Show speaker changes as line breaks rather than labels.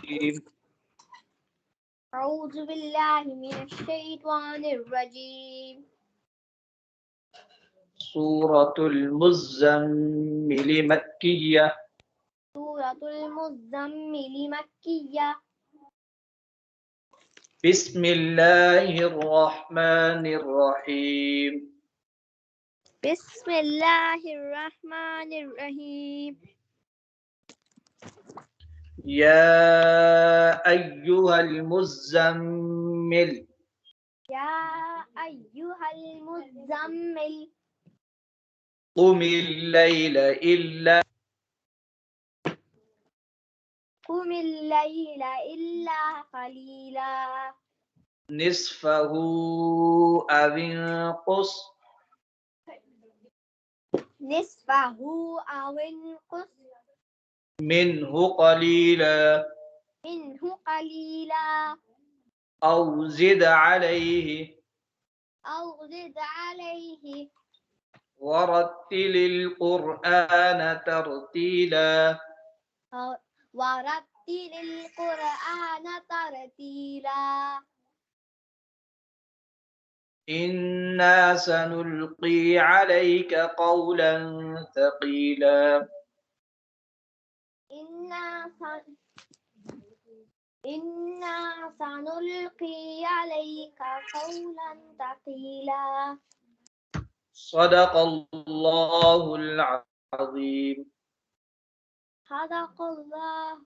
الرجيم
أعوذ بالله من الشيطان الرجيم
سورة المزمل مكية
سورة المزمل مكية
بسم الله الرحمن الرحيم
بسم الله الرحمن الرحيم
يا أيها المزمل
يا أيها المزمل
قم الليل إلا
قم الليل إلا قليلا
نصفه أو انقص
نصفه أو انقص
منه قليلا
منه قليلا
أو زد عليه
أو زد عليه
ورتل القرآن ترتيلا
ورتل القرآن ترتيلا
إنا سنلقي عليك قولا ثقيلا
إنا سنلقي عليك قولا ثقيلا
صدق الله العظيم
صدق الله